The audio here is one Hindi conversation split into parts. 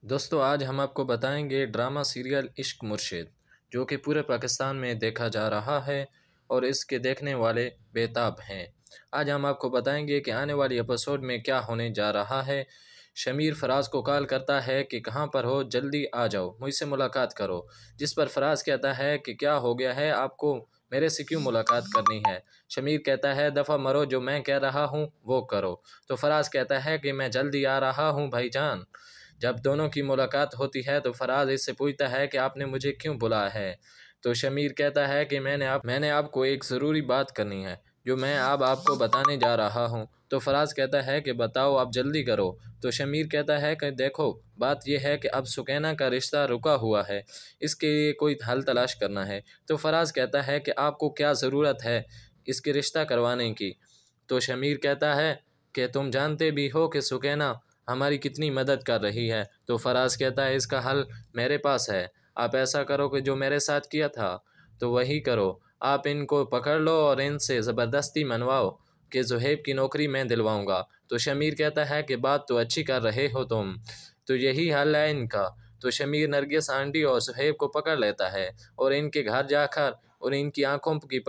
दोस्तों आज हम आपको बताएंगे ड्रामा सीरियल इश्क मुर्शिद, जो कि पूरे पाकिस्तान में देखा जा रहा है और इसके देखने वाले बेताब हैं। आज हम आपको बताएंगे कि आने वाली एपिसोड में क्या होने जा रहा है। शमीर फराज को कॉल करता है कि कहाँ पर हो, जल्दी आ जाओ, मुझसे मुलाकात करो। जिस पर फराज कहता है कि क्या हो गया है आपको, मेरे से क्यों मुलाकात करनी है। शमीर कहता है दफ़ा मरो, जो मैं कह रहा हूँ वो करो। तो फराज कहता है कि मैं जल्दी आ रहा हूँ भाईजान। जब दोनों की मुलाकात होती है तो फराज इससे पूछता है कि आपने मुझे क्यों बुलाया है। तो शमीर कहता है कि मैंने आपको एक ज़रूरी बात करनी है जो मैं अब आपको बताने जा रहा हूँ। तो फराज कहता है कि बताओ, आप जल्दी करो। तो शमीर कहता है कि देखो, बात यह है कि अब सुकैना का रिश्ता रुका हुआ है, इसके लिए कोई हल तलाश करना है। तो फराज कहता है कि आपको क्या ज़रूरत है इसके रिश्ता करवाने की। तो शमीर कहता है कि तुम जानते भी हो कि सुकैना हमारी कितनी मदद कर रही है। तो फराज कहता है इसका हल मेरे पास है, आप ऐसा करो कि जो मेरे साथ किया था तो वही करो। आप इनको पकड़ लो और इनसे ज़बरदस्ती मनवाओ कि ज़ुहैब की नौकरी मैं दिलवाऊंगा। तो शमीर कहता है कि बात तो अच्छी कर रहे हो तुम, तो यही हल है इनका। तो शमीर नरगिस आंटी और ज़ुहैब को पकड़ लेता है और इनके घर जाकर और इनकी आंखों की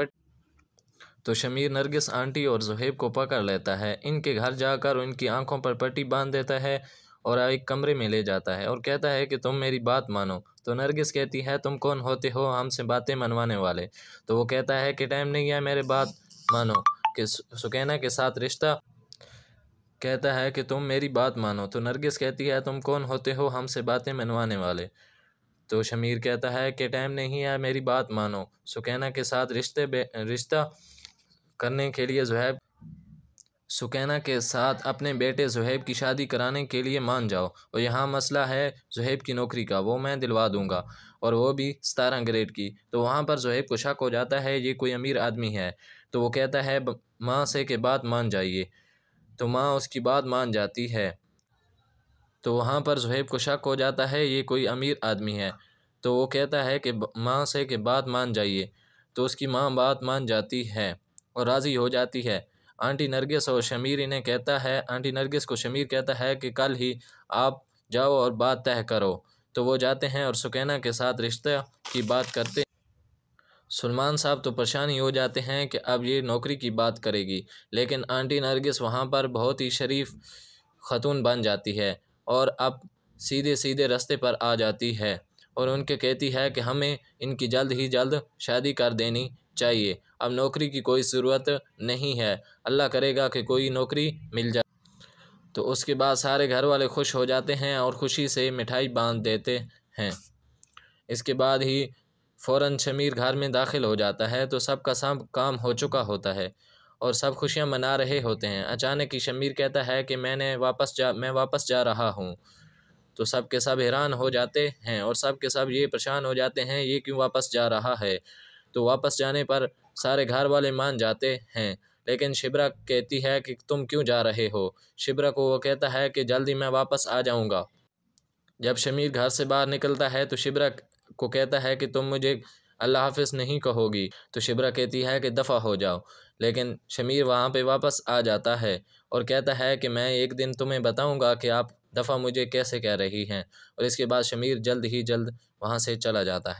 तो शमीर नरगिस आंटी और ज़ुहैब को पकड़ लेता है, इनके घर जाकर उनकी आंखों पर पट्टी बांध देता है और एक कमरे में ले जाता है और कहता है कि तुम मेरी बात मानो। तो नरगिस कहती है तुम कौन होते हो हमसे बातें मनवाने वाले। तो वो कहता है कि टाइम नहीं है, मेरे बात मानो कि सुकैना के साथ रिश्ता। कहता है कि तुम मेरी बात मानो। तो नरगिस कहती है तुम कौन होते हो हमसे बातें मनवाने वाले। तो शमीर कहता है कि टाइम नहीं है, मेरी बात मानो, सुकैना के साथ रिश्ता करने के लिए सुकैना के साथ अपने बेटे ज़ुहैब की शादी कराने के लिए मान जाओ। और यहाँ मसला है ज़ुहैब की नौकरी का, वो मैं दिलवा दूंगा, और वो भी 17 ग्रेड की। तो वहाँ पर ज़ुहैब को शक हो जाता है ये कोई अमीर आदमी है। तो वो कहता है माँ से के बात मान जाइए। तो माँ उसकी बात मान जाती है। तो वहाँ पर ज़ुहैब को शक हो जाता है ये कोई अमीर आदमी है। तो वो कहता है कि माँ से कि बात मान जाइए। तो उसकी माँ बात मान जाती है और राज़ी हो जाती है। आंटी नरगिस और शमीर इन्हें कहता है, आंटी नरगिस को शमीर कहता है कि कल ही आप जाओ और बात तय करो। तो वो जाते हैं और सुकैना के साथ रिश्ते की बात करते। सलमान साहब तो परेशान ही हो जाते हैं कि अब ये नौकरी की बात करेगी, लेकिन आंटी नरगिस वहाँ पर बहुत ही शरीफ ख़तून बन जाती है और अब सीधे सीधे रास्ते पर आ जाती है और उनके कहती है कि हमें इनकी जल्द ही जल्द शादी कर देनी चाहिए, अब नौकरी की कोई ज़रूरत नहीं है, अल्लाह करेगा कि कोई नौकरी मिल जाए। तो उसके बाद सारे घर वाले खुश हो जाते हैं और ख़ुशी से मिठाई बांध देते हैं। इसके बाद ही फ़ौरन शमीर घर में दाखिल हो जाता है तो सबका सब काम हो चुका होता है और सब खुशियां मना रहे होते हैं। अचानक ही शमीर कहता है कि मैं वापस जा रहा हूँ। तो सब के सब हैरान हो जाते हैं और सब के सब ये परेशान हो जाते हैं ये क्यों वापस जा रहा है। तो वापस जाने पर सारे घर वाले मान जाते हैं, लेकिन शिब्रा कहती है कि तुम क्यों जा रहे हो। शिब्रा को वो कहता है कि जल्दी मैं वापस आ जाऊँगा। जब शमीर घर से बाहर निकलता है तो शिब्रा को कहता है कि तुम मुझे अल्लाह हाफिज़ नहीं कहोगी। तो शिब्रा कहती है कि दफ़ा हो जाओ, लेकिन शमीर वहाँ पे वापस आ जाता है और कहता है कि मैं एक दिन तुम्हें बताऊँगा कि आप दफ़ा मुझे कैसे कह रही हैं। और इसके बाद शमीर जल्द ही जल्द वहाँ से चला जाता है।